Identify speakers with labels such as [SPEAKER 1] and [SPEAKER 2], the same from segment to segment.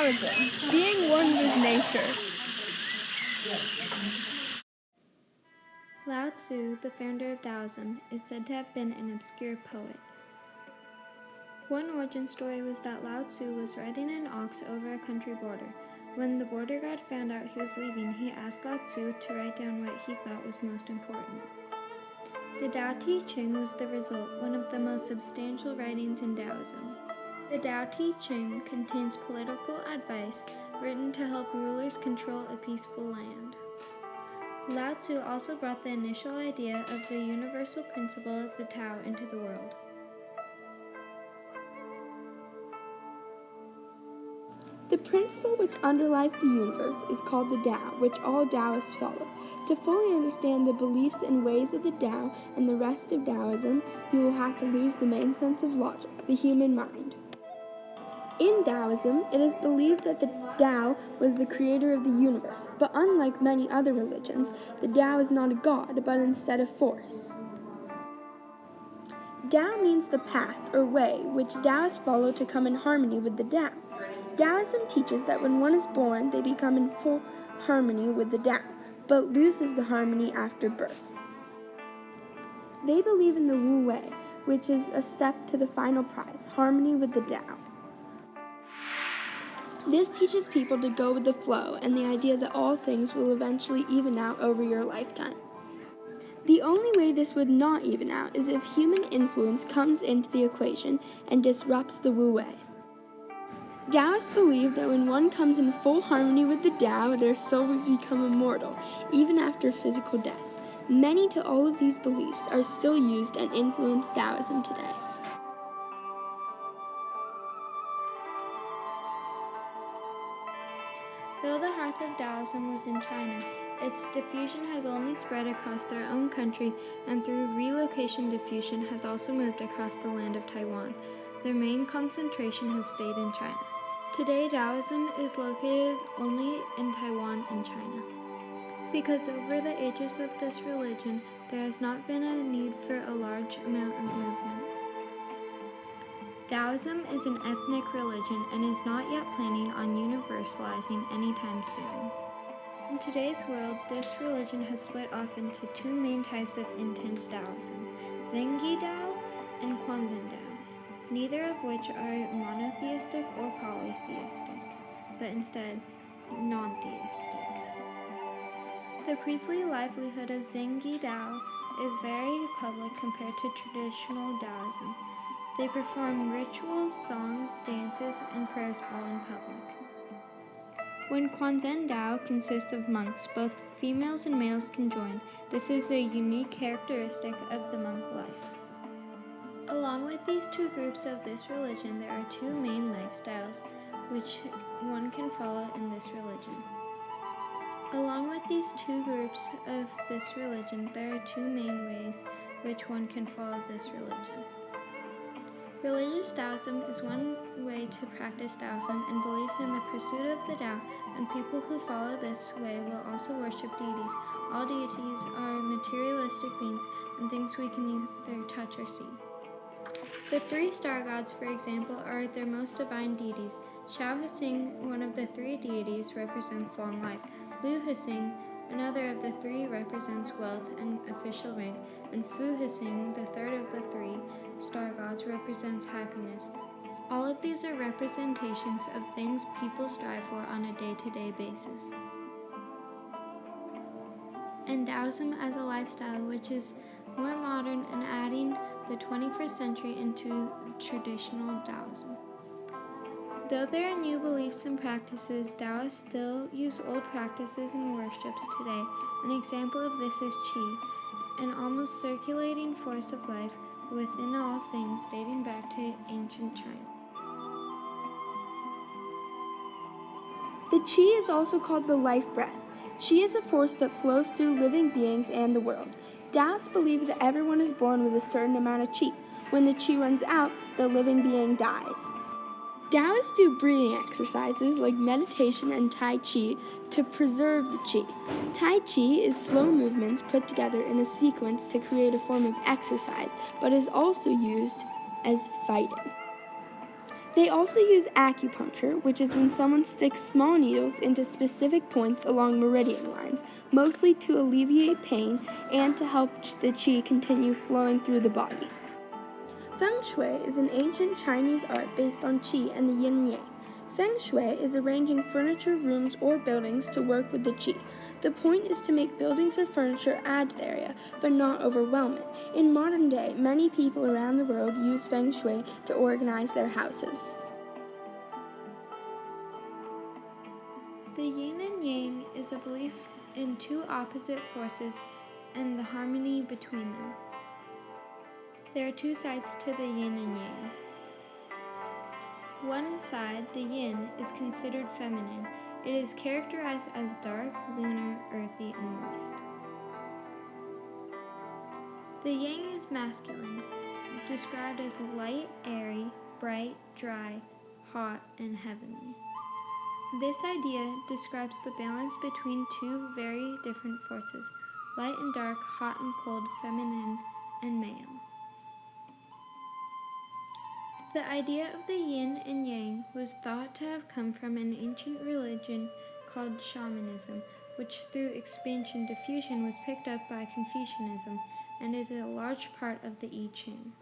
[SPEAKER 1] Taoism, being one with nature.
[SPEAKER 2] Lao Tzu, the founder of Taoism, is said to have been an obscure poet. One origin story was that Lao Tzu was riding an ox over a country border. When the border guard found out he was leaving, he asked Lao Tzu to write down what he thought was most important. The Tao Te Ching was the result, one of the most substantial writings in Taoism. The Tao Te Ching contains political advice written to help rulers control a peaceful land. Lao Tzu also brought the initial idea of the universal principle of the Tao into the world.
[SPEAKER 3] The principle which underlies the universe is called the Tao, which all Taoists follow. To fully understand the beliefs and ways of the Tao and the rest of Taoism, you will have to lose the main sense of logic, the human mind. In Taoism, it is believed that the Tao was the creator of the universe, but unlike many other religions, the Tao is not a god, but instead a force. Tao means the path or way which Taoists follow to come in harmony with the Tao. Taoism teaches that when one is born, they become in full harmony with the Tao, but loses the harmony after birth. They believe in the Wu Wei, which is a step to the final prize, harmony with the Tao. This teaches people to go with the flow and the idea that all things will eventually even out over your lifetime. The only way this would not even out is if human influence comes into the equation and disrupts the Wu Wei. Taoists believe that when one comes in full harmony with the Tao, their soul will become immortal, even after physical death. Many to all of these beliefs are still used and influence Taoism today.
[SPEAKER 2] Though the heart of Taoism was in China, its diffusion has only spread across their own country, and through relocation diffusion has also moved across the land of Taiwan. Their main concentration has stayed in China. Today, Taoism is located only in Taiwan and China. Because over the ages of this religion, there has not been a need for a large amount of movement. Taoism is an ethnic religion and is not yet planning on universalizing anytime soon. In today's world, this religion has split off into two main types of intense Taoism, Zhengi Tao and Quanzhen Tao, neither of which are monotheistic or polytheistic, but instead non-theistic. The priestly livelihood of Zhengi Tao is very public compared to traditional Taoism. They perform rituals, songs, dances, and prayers all in public. When Quanzhen Tao consists of monks, both females and males can join. This is a unique characteristic of the monk life. Along with these two groups of this religion, there are two main lifestyles which one can follow in this religion. Along with these two groups of this religion, there are two main ways which one can follow this religion. Religious Taoism is one way to practice Taoism and believes in the pursuit of the Tao, and people who follow this way will also worship deities. All deities are materialistic beings and things we can either touch or see. The three star gods, for example, are their most divine deities. Shao Hsing, one of the three deities, represents long life. Liu Hsing, another of the three, represents wealth and official rank, and Fu Hsing, the third of the three star gods, represents happiness. All of these are representations of things people strive for on a day-to-day basis. And Taoism as a lifestyle, which is more modern and adding the 21st century into traditional Taoism. Though there are new beliefs and practices, Taoists still use old practices and worships today. An example of this is Qi, an almost circulating force of life within all things dating back to ancient China.
[SPEAKER 3] The Qi is also called the life breath. Qi is a force that flows through living beings and the world. Taoists believe that everyone is born with a certain amount of Qi. When the Qi runs out, the living being dies. Taoists do breathing exercises like meditation and Tai Chi to preserve the Qi. Tai Chi is slow movements put together in a sequence to create a form of exercise, but is also used as fighting. They also use acupuncture, which is when someone sticks small needles into specific points along meridian lines, mostly to alleviate pain and to help the qi continue flowing through the body. Feng Shui is an ancient Chinese art based on qi and the yin and yang. Feng Shui is arranging furniture, rooms, or buildings to work with the qi. The point is to make buildings or furniture add to the area, but not overwhelm it. In modern day, many people around the world use Feng Shui to organize their houses.
[SPEAKER 2] The yin and yang is a belief in two opposite forces and the harmony between them. There are two sides to the yin and yang. One side, the yin, is considered feminine. It is characterized as dark, lunar, earthy, and moist. The yang is masculine, described as light, airy, bright, dry, hot, and heavenly. This idea describes the balance between two very different forces, light and dark, hot and cold, feminine and male. The idea of the yin and yang was thought to have come from an ancient religion called shamanism, which through expansion diffusion was picked up by Confucianism and is a large part of the I Ching.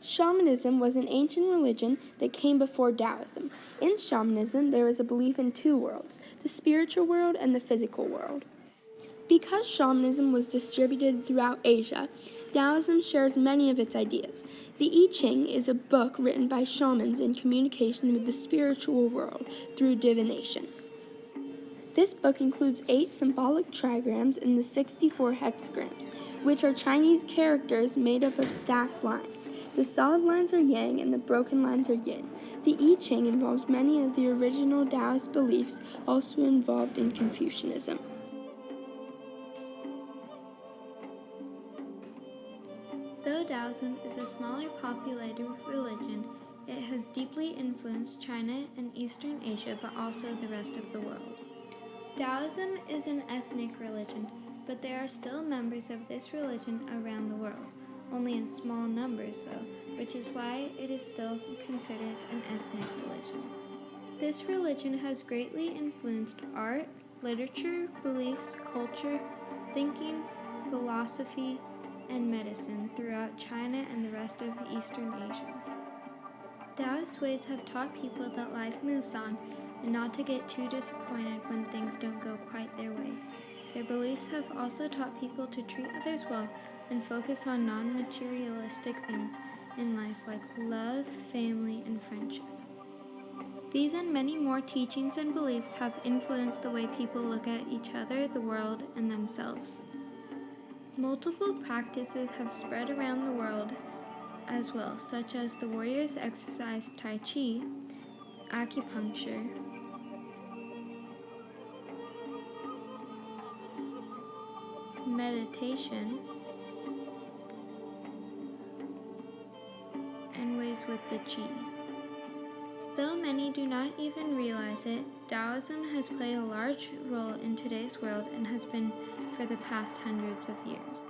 [SPEAKER 3] Shamanism was an ancient religion that came before Taoism. In shamanism, there was a belief in two worlds, the spiritual world and the physical world. Because shamanism was distributed throughout Asia, Taoism shares many of its ideas. The I Ching is a book written by shamans in communication with the spiritual world through divination. This book includes 8 symbolic trigrams and the 64 hexagrams, which are Chinese characters made up of stacked lines. The solid lines are yang and the broken lines are yin. The I Ching involves many of the original Taoist beliefs also involved in Confucianism.
[SPEAKER 2] Though Taoism is a smaller populated religion, it has deeply influenced China and Eastern Asia, but also the rest of the world. Taoism is an ethnic religion, but there are still members of this religion around the world, only in small numbers though, which is why it is still considered an ethnic religion. This religion has greatly influenced art, literature, beliefs, culture, thinking, philosophy, and medicine throughout China and the rest of Eastern Asia. Taoist ways have taught people that life moves on and not to get too disappointed when things don't go quite their way. Their beliefs have also taught people to treat others well and focus on non-materialistic things in life like love, family, and friendship. These and many more teachings and beliefs have influenced the way people look at each other, the world, and themselves. Multiple practices have spread around the world as well, such as the warriors exercise Tai Chi, acupuncture, meditation, and ways with the Qi. Though many do not even realize it, Taoism has played a large role in today's world and has been for the past hundreds of years.